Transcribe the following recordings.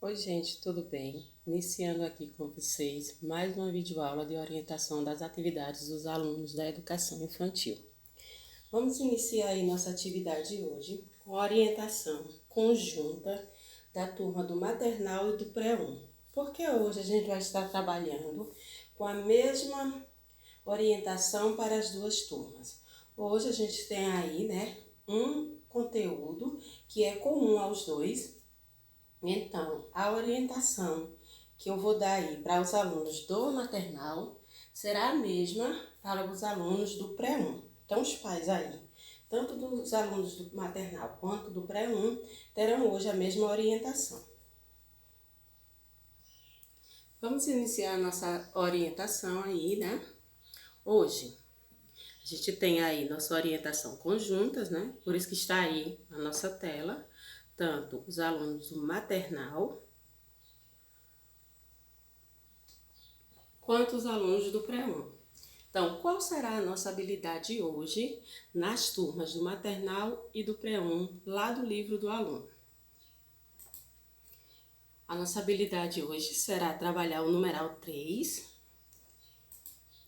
Oi gente, tudo bem? Iniciando aqui com vocês mais uma videoaula de orientação das atividades dos alunos da educação infantil. Vamos iniciar aí nossa atividade hoje com a orientação conjunta da turma do maternal e do pré-1, porque hoje a gente vai estar trabalhando com a mesma orientação para as duas turmas. Hoje a gente tem aí, um conteúdo que é comum aos dois. Então, a orientação que eu vou dar aí para os alunos do maternal será a mesma para os alunos do pré-1. Então, os pais aí, tanto dos alunos do maternal quanto do pré-1, terão hoje a mesma orientação. Vamos iniciar a nossa orientação aí, Hoje, a gente tem aí nossa orientação conjuntas, Por isso que está aí na nossa tela, tanto os alunos do maternal quanto os alunos do pré-1. Então, qual será a nossa habilidade hoje nas turmas do maternal e do pré-1, lá do livro do aluno? A nossa habilidade hoje será trabalhar o numeral 3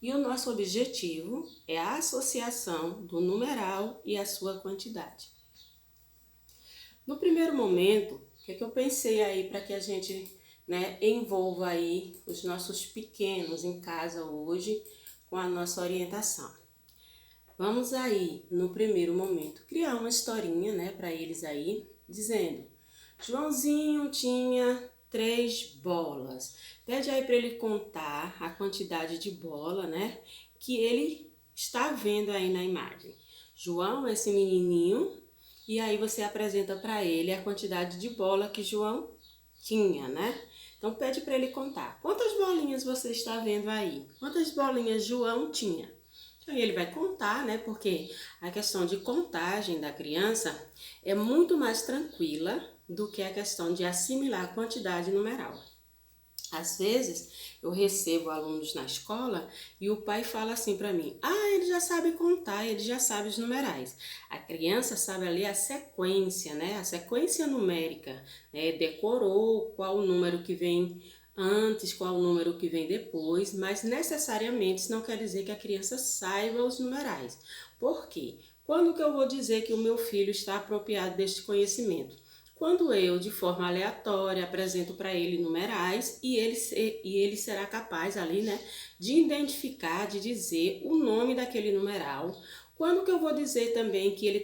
e o nosso objetivo é a associação do numeral e a sua quantidade. No primeiro momento, o que eu pensei aí para que a gente envolva aí os nossos pequenos em casa hoje com a nossa orientação. Vamos aí, no primeiro momento, criar uma historinha, para eles aí, dizendo: Joãozinho tinha 3 bolas. Pede aí para ele contar a quantidade de bola, que ele está vendo aí na imagem. João, esse menininho, e aí você apresenta para ele a quantidade de bola que João tinha, Então pede para ele contar. Quantas bolinhas você está vendo aí? Quantas bolinhas João tinha? Aí ele vai contar, Porque a questão de contagem da criança é muito mais tranquila do que a questão de assimilar a quantidade numeral. Às vezes, eu recebo alunos na escola e o pai fala assim para mim: ele já sabe contar, ele já sabe os numerais. A criança sabe ali a sequência, A sequência numérica, decorou qual o número que vem antes, qual o número que vem depois, mas necessariamente isso não quer dizer que a criança saiba os numerais. Por quê? Quando que eu vou dizer que o meu filho está apropriado deste conhecimento? Quando eu, de forma aleatória, apresento para ele numerais e ele será capaz ali, de identificar, de dizer o nome daquele numeral. Quando que eu vou dizer também que ele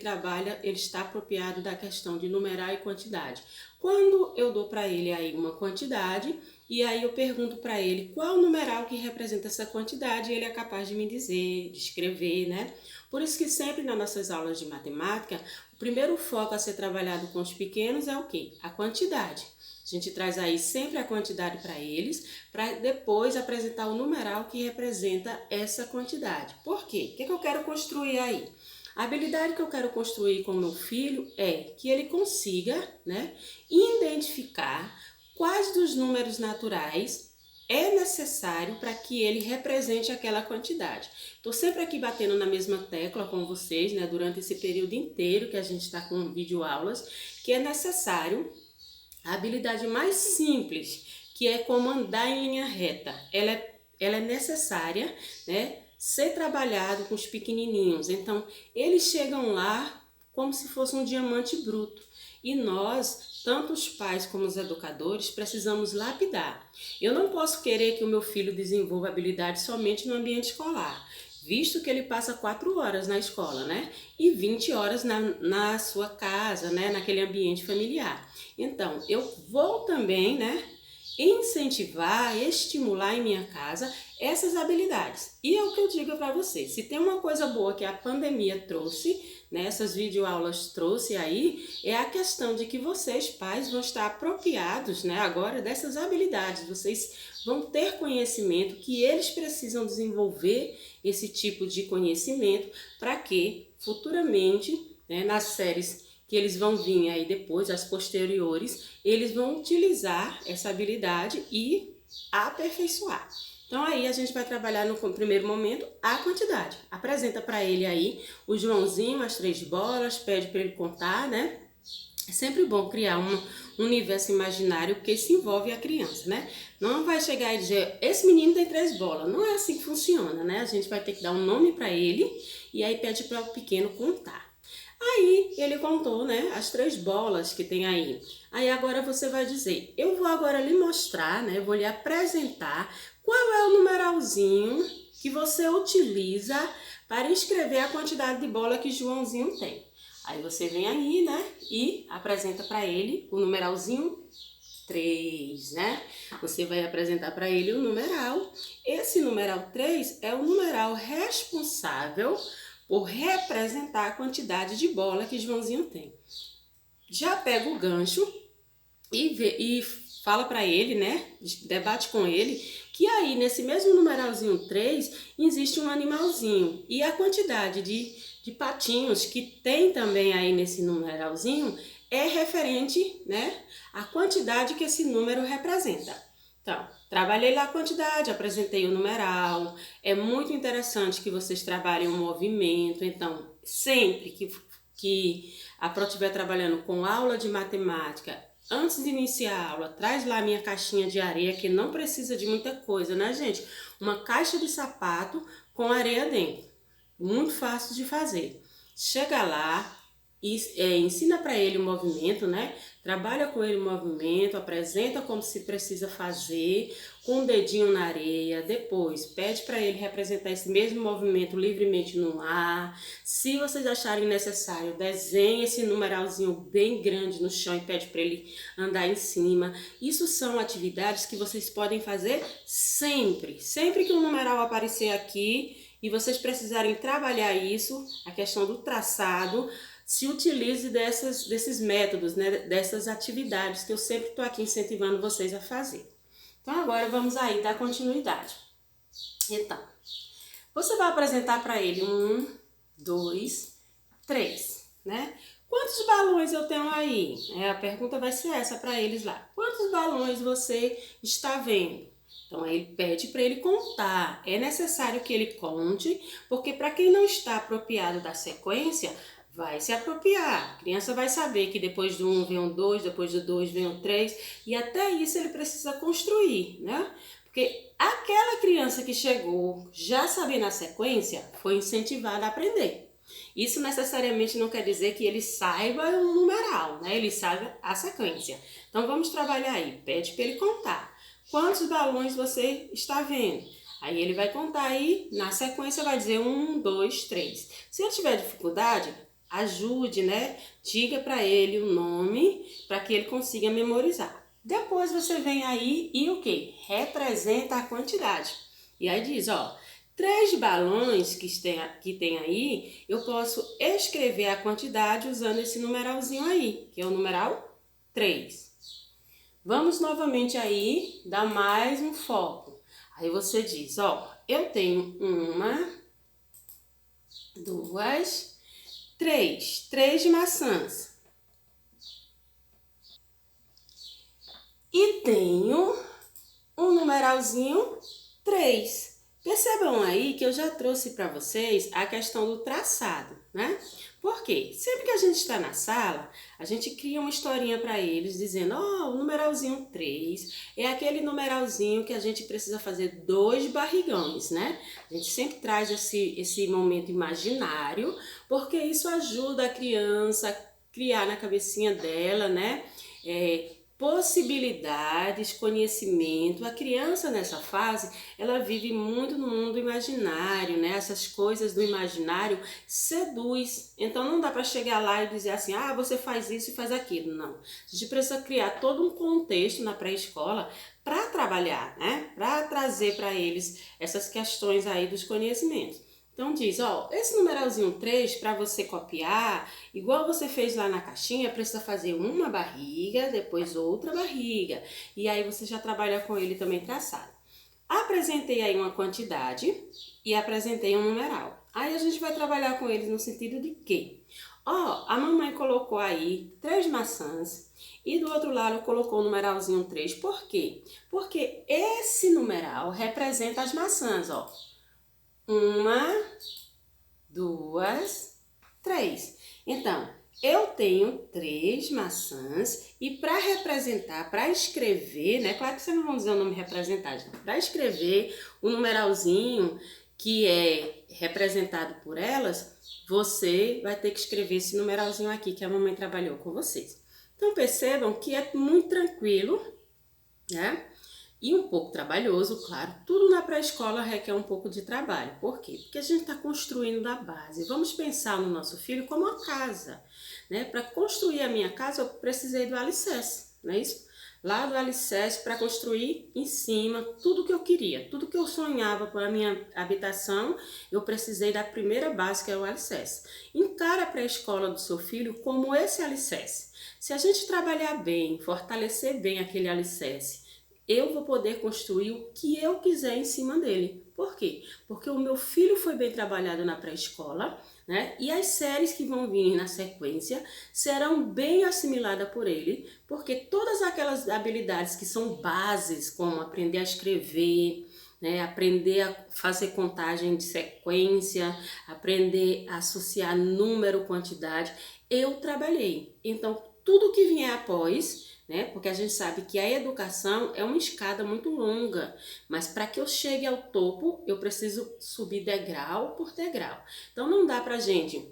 está apropriado da questão de numeral e quantidade? Quando eu dou para ele aí uma quantidade e aí eu pergunto para ele qual o numeral que representa essa quantidade e ele é capaz de me dizer, de escrever, Por isso que sempre nas nossas aulas de matemática, o primeiro foco a ser trabalhado com os pequenos é o quê? A quantidade. A gente traz aí sempre a quantidade para eles, para depois apresentar o numeral que representa essa quantidade. Por quê? O que eu quero construir aí? A habilidade que eu quero construir com o meu filho é que ele consiga, identificar quais dos números naturais é necessário para que ele represente aquela quantidade. Estou sempre aqui batendo na mesma tecla com vocês, durante esse período inteiro que a gente está com videoaulas, que é necessário a habilidade mais simples, que é como andar em linha reta. Ela é necessária, ser trabalhado com os pequenininhos. Então, eles chegam lá como se fosse um diamante bruto. E nós, tanto os pais como os educadores, precisamos lapidar. Eu não posso querer que o meu filho desenvolva habilidade somente no ambiente escolar, visto que ele passa 4 horas na escola, E 20 horas na sua casa, naquele ambiente familiar. Então, eu vou também, incentivar, estimular em minha casa essas habilidades. E é o que eu digo para vocês: se tem uma coisa boa que a pandemia trouxe, essas videoaulas trouxe aí, é a questão de que vocês, pais, vão estar apropriados, agora dessas habilidades. Vocês vão ter conhecimento que eles precisam desenvolver esse tipo de conhecimento para que futuramente, nas séries que eles vão vir aí depois, as posteriores, eles vão utilizar essa habilidade e aperfeiçoar. Então aí a gente vai trabalhar no primeiro momento a quantidade. Apresenta para ele aí o Joãozinho, as 3 bolas, pede para ele contar, É sempre bom criar um universo imaginário, porque isso envolve a criança, né? Não vai chegar e dizer, esse menino tem 3 bolas. Não é assim que funciona, né? A gente vai ter que dar um nome para ele e aí pede para o pequeno contar. Aí ele contou, né, as 3 bolas que tem aí. Aí agora você vai dizer, eu vou agora lhe mostrar, né, eu vou lhe apresentar qual é o numeralzinho que você utiliza para escrever a quantidade de bola que Joãozinho tem. Aí você vem aí, né, e apresenta para ele o numeralzinho 3, né? Você vai apresentar para ele o numeral. Esse numeral 3 é o numeral responsável por representar a quantidade de bola que Joãozinho tem. Já pega o gancho e fala para ele, né? Debate com ele que aí nesse mesmo numeralzinho 3 existe um animalzinho e a quantidade de patinhos que tem também aí nesse numeralzinho é referente, né, à quantidade que esse número representa. Então, trabalhei lá a quantidade, apresentei o numeral. É muito interessante que vocês trabalhem o movimento. Então, sempre que a Pro estiver trabalhando com aula de matemática, antes de iniciar a aula, traz lá a minha caixinha de areia, que não precisa de muita coisa, né, gente? Uma caixa de sapato com areia dentro. Muito fácil de fazer. Chega lá e ensina para ele o movimento, né? Trabalha com ele o movimento, apresenta como se precisa fazer, com o dedinho na areia. Depois, pede para ele representar esse mesmo movimento livremente no ar. Se vocês acharem necessário, desenhe esse numeralzinho bem grande no chão e pede para ele andar em cima. Isso são atividades que vocês podem fazer sempre. Sempre que um numeral aparecer aqui e vocês precisarem trabalhar isso, a questão do traçado, se utilize desses métodos, né, dessas atividades que eu sempre estou aqui incentivando vocês a fazer. Então agora vamos aí dar continuidade. Então, você vai apresentar para ele 1, 2, 3, né? Quantos balões eu tenho aí? A pergunta vai ser essa para eles lá. Quantos balões você está vendo? Então aí ele pede para ele contar. É necessário que ele conte, porque para quem não está apropriado da sequência, vai se apropriar. A criança vai saber que depois do 1 vem o 2, depois do 2 vem o 3, e até isso ele precisa construir, né? Porque aquela criança que chegou já sabendo a sequência foi incentivada a aprender. Isso necessariamente não quer dizer que ele saiba o numeral, né? Ele sabe a sequência. Então vamos trabalhar aí. Pede para ele contar. Quantos balões você está vendo? Aí ele vai contar aí, na sequência vai dizer 1, 2, 3. Se ele tiver dificuldade, ajude, né? Diga para ele o nome para que ele consiga memorizar. Depois você vem aí e o que? Representa a quantidade. E aí diz, ó, 3 balões que tem aí, eu posso escrever a quantidade usando esse numeralzinho aí, que é o numeral 3. Vamos novamente aí dar mais um foco. Aí você diz, ó, eu tenho 1, 2, 3. 3 maçãs. E tenho um numeralzinho 3. Percebam aí que eu já trouxe para vocês a questão do traçado, né? Por quê? Sempre que a gente está na sala, a gente cria uma historinha para eles dizendo, ó, o numeralzinho 3 é aquele numeralzinho que a gente precisa fazer 2 barrigões, né? A gente sempre traz esse momento imaginário, porque isso ajuda a criança a criar na cabecinha dela, né? Possibilidades, conhecimento. A criança nessa fase, ela vive muito no mundo imaginário, né? Essas coisas do imaginário seduz. Então não dá para chegar lá e dizer assim, ah, você faz isso e faz aquilo. Não. A gente precisa criar todo um contexto na pré-escola para trabalhar, né? Para trazer para eles essas questões aí dos conhecimentos. Então diz, ó, esse numeralzinho 3 para você copiar, igual você fez lá na caixinha, precisa fazer uma barriga, depois outra barriga. E aí você já trabalha com ele também traçado. Apresentei aí uma quantidade e apresentei um numeral. Aí a gente vai trabalhar com eles no sentido de que, ó, a mamãe colocou aí 3 maçãs e do outro lado colocou o numeralzinho 3. Por quê? Porque esse numeral representa as maçãs, ó. 1, 2, 3. Então, eu tenho 3 maçãs e para representar, para escrever, né? Claro que vocês não vão dizer o nome representar, gente. Para escrever o numeralzinho que é representado por elas, você vai ter que escrever esse numeralzinho aqui que a mamãe trabalhou com vocês. Então percebam que é muito tranquilo, né? E um pouco trabalhoso, claro. Tudo na pré-escola requer um pouco de trabalho. Por quê? Porque a gente está construindo da base. Vamos pensar no nosso filho como uma casa, né? Para construir a minha casa, eu precisei do alicerce, não é isso? Lá do alicerce para construir em cima tudo que eu queria, tudo que eu sonhava para a minha habitação, eu precisei da primeira base, que é o alicerce. Encara a pré-escola do seu filho como esse alicerce. Se a gente trabalhar bem, fortalecer bem aquele alicerce, eu vou poder construir o que eu quiser em cima dele. Por quê? Porque o meu filho foi bem trabalhado na pré-escola, né? E as séries que vão vir na sequência serão bem assimiladas por ele, porque todas aquelas habilidades que são bases, como aprender a escrever, né? Aprender a fazer contagem de sequência, aprender a associar número, quantidade, eu trabalhei. Então, tudo que vier após, né? Porque a gente sabe que a educação é uma escada muito longa, mas para que eu chegue ao topo, eu preciso subir degrau por degrau. Então não dá para a gente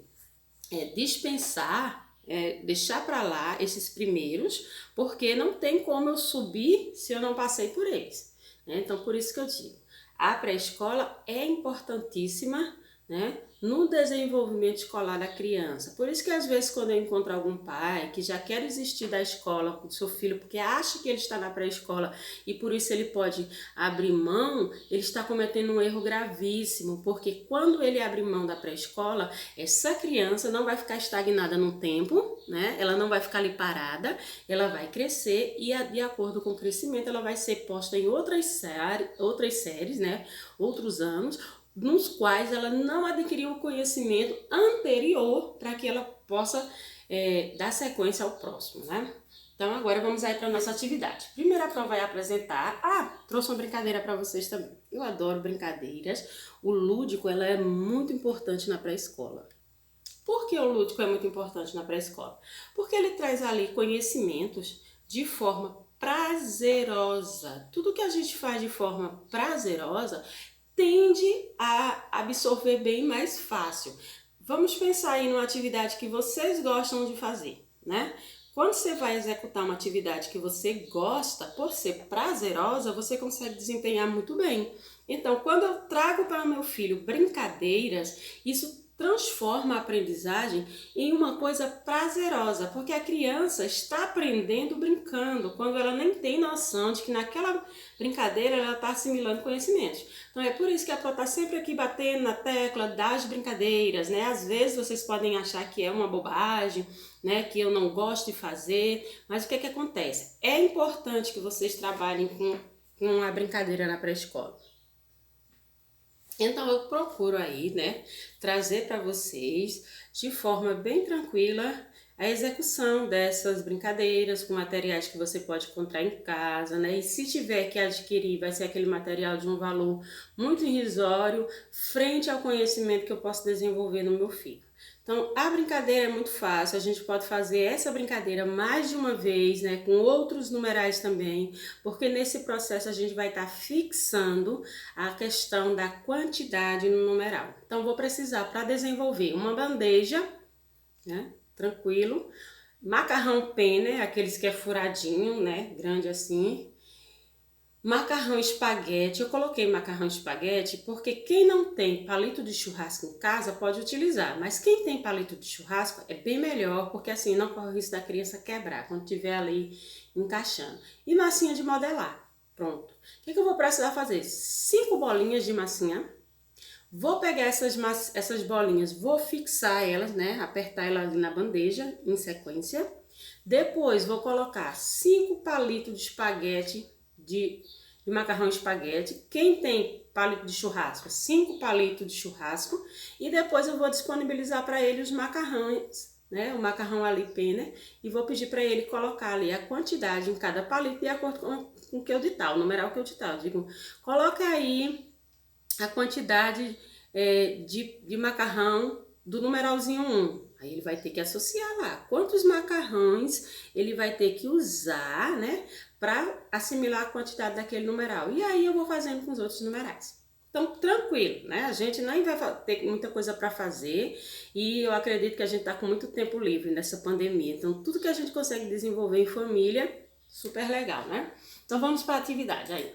dispensar, deixar para lá esses primeiros, porque não tem como eu subir se eu não passei por eles, né? Então por isso que eu digo, a pré-escola é importantíssima, né, no desenvolvimento escolar da criança. Por isso que às vezes quando eu encontro algum pai que já quer desistir da escola com o seu filho porque acha que ele está na pré-escola e por isso ele pode abrir mão, ele está cometendo um erro gravíssimo, porque quando ele abre mão da pré-escola, essa criança não vai ficar estagnada no tempo, né? Ela não vai ficar ali parada, ela vai crescer e de acordo com o crescimento ela vai ser posta em outras séries, né? Outros anos, nos quais ela não adquiriu o conhecimento anterior para que ela possa dar sequência ao próximo, né? Então agora vamos aí para a nossa atividade. Primeiro a prova vai apresentar. Trouxe uma brincadeira para vocês também. Eu adoro brincadeiras. O lúdico ela é muito importante na pré-escola. Por que o lúdico é muito importante na pré-escola? Porque ele traz ali conhecimentos de forma prazerosa. Tudo que a gente faz de forma prazerosa tende a absorver bem mais fácil. Vamos pensar aí numa atividade que vocês gostam de fazer, né? Quando você vai executar uma atividade que você gosta, por ser prazerosa, você consegue desempenhar muito bem. Então, quando eu trago para o meu filho brincadeiras, isso transforma a aprendizagem em uma coisa prazerosa, porque a criança está aprendendo brincando, quando ela nem tem noção de que naquela brincadeira ela está assimilando conhecimentos. Então é por isso que a Pró está sempre aqui batendo na tecla das brincadeiras, né? Às vezes vocês podem achar que é uma bobagem, né? Que eu não gosto de fazer, mas o que acontece? É importante que vocês trabalhem com a brincadeira na pré-escola. Então eu procuro aí, né, trazer para vocês de forma bem tranquila a execução dessas brincadeiras com materiais que você pode encontrar em casa, né? E se tiver que adquirir, vai ser aquele material de um valor muito irrisório frente ao conhecimento que eu posso desenvolver no meu filho. Então, a brincadeira é muito fácil, a gente pode fazer essa brincadeira mais de uma vez, né, com outros numerais também, porque nesse processo a gente vai estar fixando a questão da quantidade no numeral. Então, vou precisar, para desenvolver, uma bandeja, né, tranquilo, macarrão penne, aqueles que é furadinho, né, grande assim, macarrão espaguete. Eu coloquei macarrão espaguete porque quem não tem palito de churrasco em casa pode utilizar, mas quem tem palito de churrasco é bem melhor, porque assim não corre o risco da criança quebrar quando estiver ali encaixando. E massinha de modelar, pronto. O que eu vou precisar fazer? 5 bolinhas de massinha. Vou pegar essas bolinhas, vou fixar elas, né? Apertar elas ali na bandeja em sequência. Depois vou colocar 5 palitos de espaguete, de macarrão espaguete. Quem tem palito de churrasco, 5 palitos de churrasco. E depois eu vou disponibilizar para ele os macarrões, né? O macarrão ali penne. E vou pedir para ele colocar ali a quantidade em cada palito de acordo com o que eu ditar, o numeral que eu ditar. Eu digo, coloca aí a quantidade de macarrão do numeralzinho 1. Aí ele vai ter que associar lá quantos macarrões ele vai ter que usar, né, para assimilar a quantidade daquele numeral. E aí eu vou fazendo com os outros numerais. Então, tranquilo, né? A gente nem vai ter muita coisa para fazer e eu acredito que a gente está com muito tempo livre nessa pandemia. Então, tudo que a gente consegue desenvolver em família, super legal, né? Então, vamos para a atividade aí.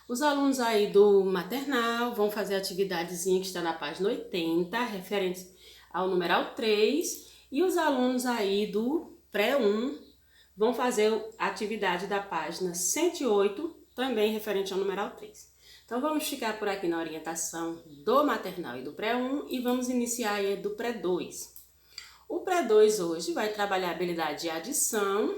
Os alunos aí do maternal vão fazer a atividadezinha que está na página 80, referente ao numeral 3. E os alunos aí do pré-1 vão fazer a atividade da página 108, também referente ao numeral 3. Então, vamos ficar por aqui na orientação do maternal e do pré-1 e vamos iniciar aí do pré-2. O pré-2 hoje vai trabalhar a habilidade de adição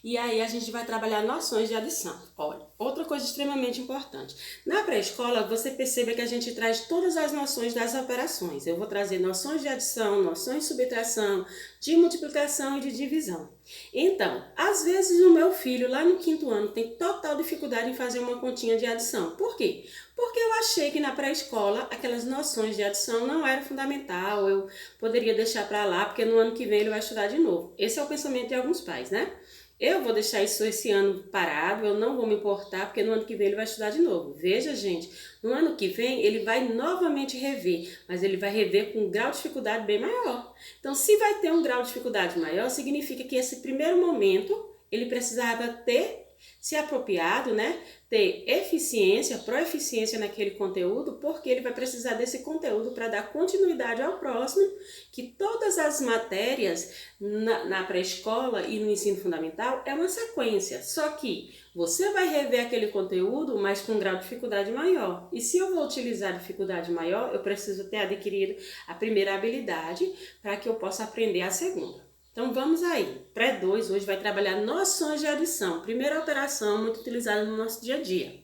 e aí a gente vai trabalhar noções de adição. Olha, outra coisa extremamente importante. Na pré-escola, você percebe que a gente traz todas as noções das operações. Eu vou trazer noções de adição, noções de subtração, de multiplicação e de divisão. Então, às vezes o meu filho lá no 5º ano tem total dificuldade em fazer uma continha de adição. Por quê? Porque eu achei que na pré-escola aquelas noções de adição não eram fundamental, eu poderia deixar para lá, porque no ano que vem ele vai estudar de novo. Esse é o pensamento de alguns pais, né? Eu vou deixar isso esse ano parado, eu não vou me importar, porque no ano que vem ele vai estudar de novo. Veja, gente, no ano que vem ele vai novamente rever, mas ele vai rever com um grau de dificuldade bem maior. Então, se vai ter um grau de dificuldade maior, significa que esse primeiro momento ele precisava ter se apropriado, né? Ter eficiência, proeficiência naquele conteúdo, porque ele vai precisar desse conteúdo para dar continuidade ao próximo, que todas as matérias na pré-escola e no ensino fundamental é uma sequência, só que você vai rever aquele conteúdo, mas com um grau de dificuldade maior. E se eu vou utilizar dificuldade maior, eu preciso ter adquirido a primeira habilidade para que eu possa aprender a segunda. Então vamos aí, pré-2 hoje vai trabalhar noções de adição, primeira operação muito utilizada no nosso dia a dia.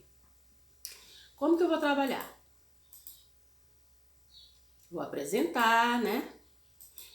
Como que eu vou trabalhar? Vou apresentar, né?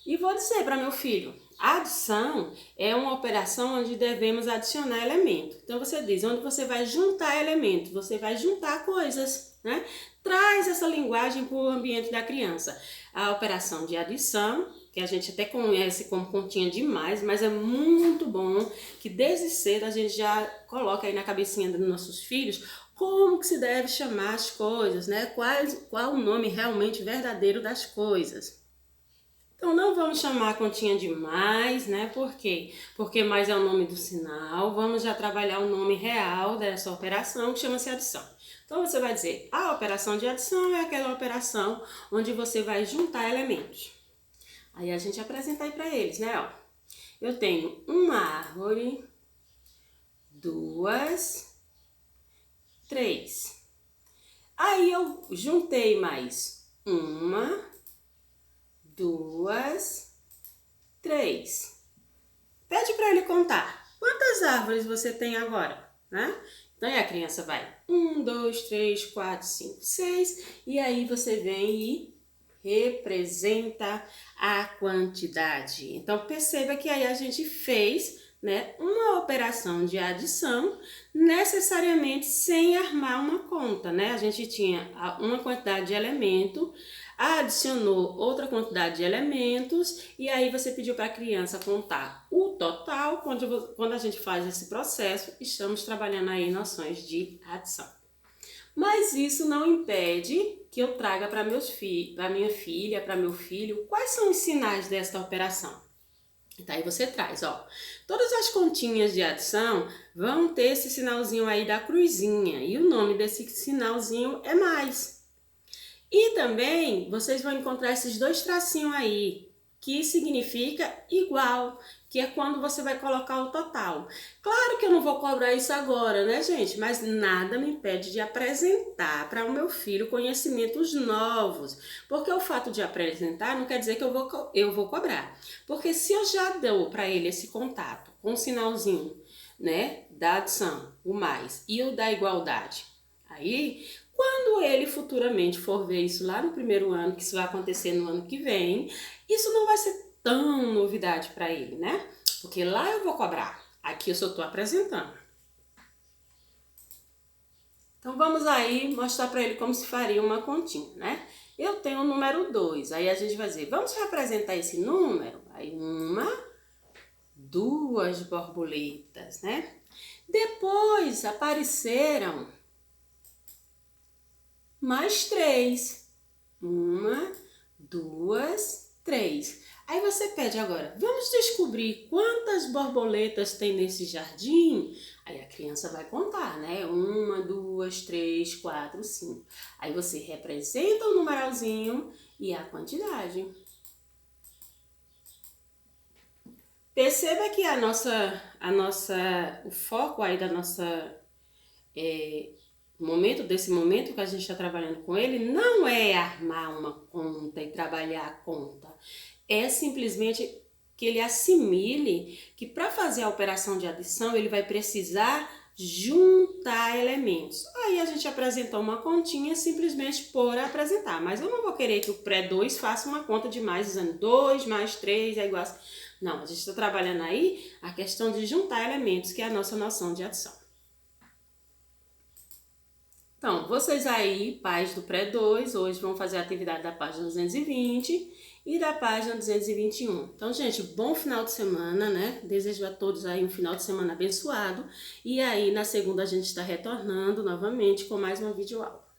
E vou dizer para meu filho, a adição é uma operação onde devemos adicionar elemento. Então você diz, onde você vai juntar elementos, você vai juntar coisas, né? Traz essa linguagem para o ambiente da criança. A operação de adição, que a gente até conhece como continha demais, mas é muito bom que desde cedo a gente já coloca aí na cabecinha dos nossos filhos como que se deve chamar as coisas, né? Qual o nome realmente verdadeiro das coisas. Então, não vamos chamar a continha de mais, né? Por quê? Porque mais é o nome do sinal. Vamos já trabalhar o nome real dessa operação, que chama-se adição. Então, você vai dizer, a operação de adição é aquela operação onde você vai juntar elementos. Aí a gente apresenta aí para eles, né? Ó, eu tenho uma árvore, 2, 3. Aí eu juntei mais 1, 2, 3. Pede para ele contar quantas árvores você tem agora, né? Então aí a criança vai 1, 2, 3, 4, 5, 6 e aí você vem e representa a quantidade. Então perceba que aí a gente fez, né, uma operação de adição necessariamente sem armar uma conta, né? A gente tinha uma quantidade de elemento, adicionou outra quantidade de elementos e aí você pediu para a criança contar o total. Quando a gente faz esse processo, estamos trabalhando aí noções de adição. Mas isso não impede que eu traga para minha filha, para meu filho, quais são os sinais desta operação. Então aí você traz, ó, todas as continhas de adição vão ter esse sinalzinho aí da cruzinha e o nome desse sinalzinho é mais. E também vocês vão encontrar esses dois tracinhos aí, que significa igual, que é quando você vai colocar o total. Claro que eu não vou cobrar isso agora, né, gente? Mas nada me impede de apresentar para o meu filho conhecimentos novos. Porque o fato de apresentar não quer dizer que eu vou cobrar. Porque se eu já dou para ele esse contato com o sinalzinho, né, da adição, o mais, e o da igualdade, aí quando ele futuramente for ver isso lá no primeiro ano, que isso vai acontecer no ano que vem, isso não vai ser tão novidade para ele, né? Porque lá eu vou cobrar, aqui eu só estou apresentando. Então vamos aí mostrar para ele como se faria uma continha, né? Eu tenho o número 2. Aí a gente vai dizer, vamos representar esse número? Aí 1, 2 borboletas, né? Depois apareceram mais 3. 1, 2, 3. Aí você pede agora, vamos descobrir quantas borboletas tem nesse jardim? Aí a criança vai contar, né? 1, 2, 3, 4, 5. Aí você representa o numeralzinho e a quantidade. Perceba que o foco aí da nossa desse momento que a gente está trabalhando com ele, não é armar uma conta e trabalhar a conta. É simplesmente que ele assimile que para fazer a operação de adição, ele vai precisar juntar elementos. Aí a gente apresentou uma continha simplesmente por apresentar, mas eu não vou querer que o pré-2 faça uma conta de mais, dizendo 2 mais 3 é igual a... Não, a gente está trabalhando aí a questão de juntar elementos, que é a nossa noção de adição. Então, vocês aí, pais do pré-2, hoje vão fazer a atividade da página 220 e da página 221. Então, gente, bom final de semana, né? Desejo a todos aí um final de semana abençoado. E aí, na segunda, a gente está retornando novamente com mais uma videoaula.